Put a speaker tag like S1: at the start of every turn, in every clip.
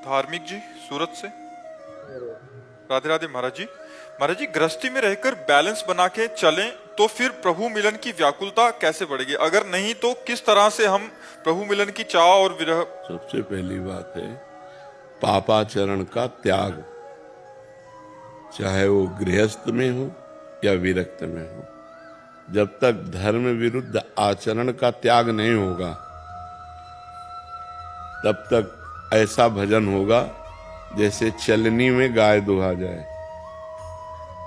S1: धार्मिक जी, सूरत से। राधे राधे महाराज जी। महाराज जी, गृहस्थी में रहकर बैलेंस बना के चलें तो फिर प्रभु मिलन की व्याकुलता कैसे बढ़ेगी? अगर नहीं तो किस तरह से हम प्रभु मिलन की चाह और विरह?
S2: सबसे पहली बात है पापाचरण का त्याग, चाहे वो गृहस्थ में हो या विरक्त में हो। जब तक धर्म विरुद्ध आचरण का त्याग नहीं होगा तब तक ऐसा भजन होगा जैसे चलनी में गाय दुहा जाए।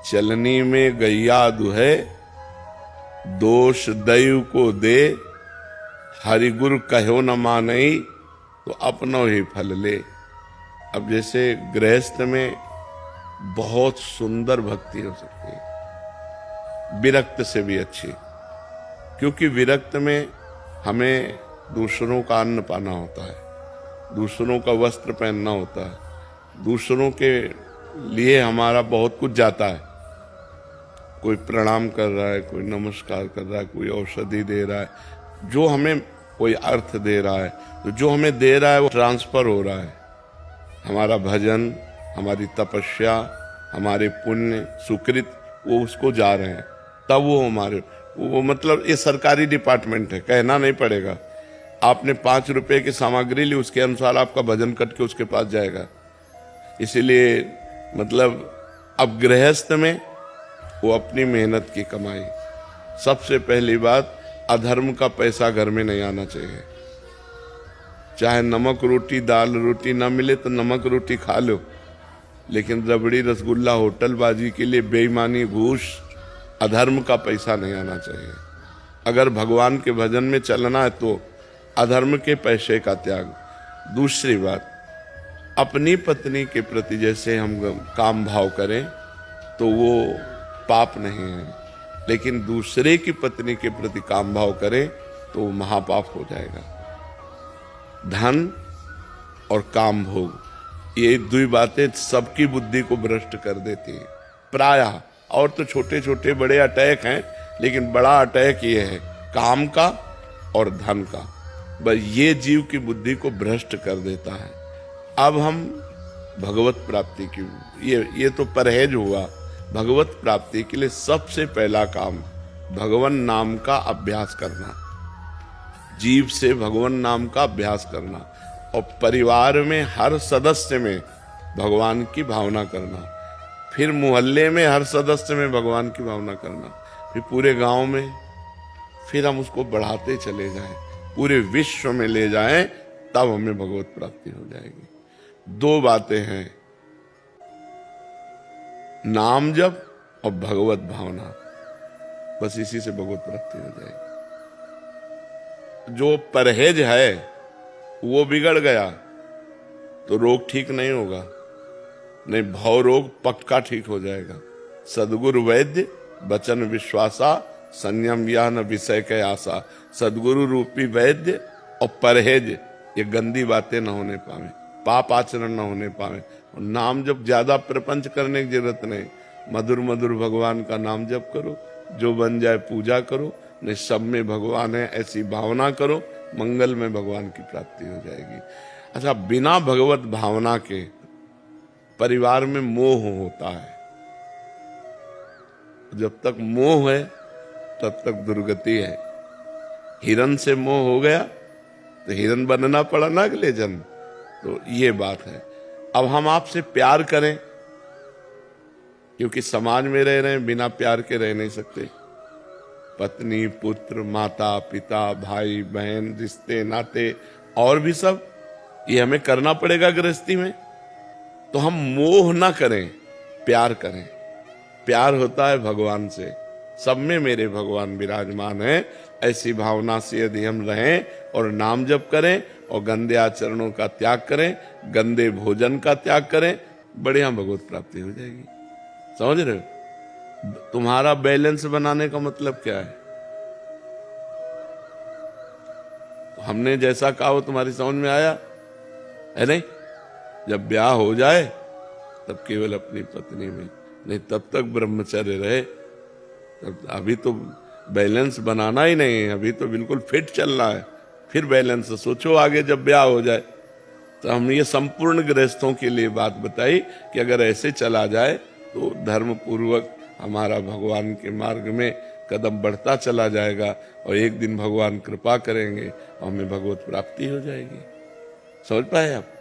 S2: चलनी में गैया दुहे, दोष दैव को दे, हरिगुरु कहो न मानई, तो अपनो ही फल ले। अब जैसे गृहस्थ में बहुत सुंदर भक्ति हो सकती है, विरक्त से भी अच्छी, क्योंकि विरक्त में हमें दूसरों का अन्न पाना होता है, दूसरों का वस्त्र पहनना होता है, दूसरों के लिए हमारा बहुत कुछ जाता है। कोई प्रणाम कर रहा है, कोई नमस्कार कर रहा है, कोई औषधि दे रहा है, जो हमें कोई अर्थ दे रहा है, तो जो हमें दे रहा है वो ट्रांसफर हो रहा है। हमारा भजन, हमारी तपस्या, हमारे पुण्य सुकृत वो उसको जा रहे हैं, तब वो हमारे वो मतलब ये सरकारी डिपार्टमेंट है, कहना नहीं पड़ेगा। आपने 5 रुपए की सामग्री ली, उसके अनुसार आपका भजन कट के उसके पास जाएगा। इसीलिए मतलब अब गृहस्थ में वो अपनी मेहनत की कमाई। सबसे पहली बात, अधर्म का पैसा घर में नहीं आना चाहिए। चाहे नमक रोटी दाल रोटी ना मिले तो नमक रोटी खा लो, लेकिन रबड़ी रसगुल्ला होटलबाजी के लिए बेईमानी, घूस, अधर्म का पैसा नहीं आना चाहिए। अगर भगवान के भजन में चलना है तो अधर्म के पैसे का त्याग। दूसरी बात, अपनी पत्नी के प्रति जैसे हम काम भाव करें तो वो पाप नहीं है, लेकिन दूसरे की पत्नी के प्रति काम भाव करें तो वो महापाप हो जाएगा। धन और काम भोग, ये दो बातें सबकी बुद्धि को भ्रष्ट कर देती हैं प्रायः। और तो छोटे छोटे बड़े अटैक हैं, लेकिन बड़ा अटैक ये है काम का और धन का। बस ये जीव की बुद्धि को भ्रष्ट कर देता है। अब हम भगवत प्राप्ति की, ये तो परहेज हुआ। भगवत प्राप्ति के लिए सबसे पहला काम भगवान नाम का अभ्यास करना, जीव से भगवान नाम का अभ्यास करना, और परिवार में हर सदस्य में भगवान की भावना करना, फिर मोहल्ले में हर सदस्य में भगवान की भावना करना, फिर पूरे गांव में, फिर हम उसको बढ़ाते चले जाएं, पूरे विश्व में ले जाएं, तब हमें भगवत प्राप्ति हो जाएगी। 2 बातें हैं, नाम जप और भगवत भावना, बस इसी से भगवत प्राप्ति हो जाएगी। जो परहेज है वो बिगड़ गया तो रोग ठीक नहीं होगा, नहीं भाव रोग पक्का ठीक हो जाएगा। सदगुरु वैद्य वचन विश्वासा, संयम यह न विषय के आशा। सदगुरु रूपी वैद्य और परहेज, ये गंदी बातें न होने पावे, पाप आचरण न होने पावे। और नाम जब ज्यादा प्रपंच करने की जरूरत नहीं, मधुर मधुर भगवान का नाम जप करो, जो बन जाए पूजा करो, नहीं सब में भगवान है ऐसी भावना करो, मंगल में भगवान की प्राप्ति हो जाएगी। अच्छा, बिना भगवत भावना के परिवार में मोह होता है। जब तक मोह है तब तक दुर्गति है। हिरन से मोह हो गया तो हिरन बनना पड़ा ना अगले जन्म। तो ये बात है। अब हम आपसे प्यार करें, क्योंकि समाज में रह रहे हैं, बिना प्यार के रह नहीं सकते। पत्नी, पुत्र, माता, पिता, भाई, बहन, रिश्ते नाते और भी सब, ये हमें करना पड़ेगा गृहस्थी में। तो हम मोह ना करें, प्यार करें। प्यार होता है भगवान से, सब में मेरे भगवान विराजमान है, ऐसी भावना से यदि हम रहें और नाम जप करें और गंदे आचरणों का त्याग करें, गंदे भोजन का त्याग करें, बढ़िया भगवत प्राप्ति हो जाएगी। समझ रहे हो? तुम्हारा बैलेंस बनाने का मतलब क्या है? हमने जैसा कहा वो तुम्हारी समझ में आया है? नहीं, जब ब्याह हो जाए तब केवल अपनी पत्नी में, नहीं तब तक ब्रह्मचर्य रहे। तब अभी तो बैलेंस बनाना ही नहीं है, अभी तो बिल्कुल फिट चलना है, फिर बैलेंस सोचो आगे जब ब्याह हो जाए। तो हम ये संपूर्ण गृहस्थों के लिए बात बताई कि अगर ऐसे चला जाए तो धर्म पूर्वक हमारा भगवान के मार्ग में कदम बढ़ता चला जाएगा और एक दिन भगवान कृपा करेंगे और हमें भगवत प्राप्ति हो जाएगी। समझ पाए आप?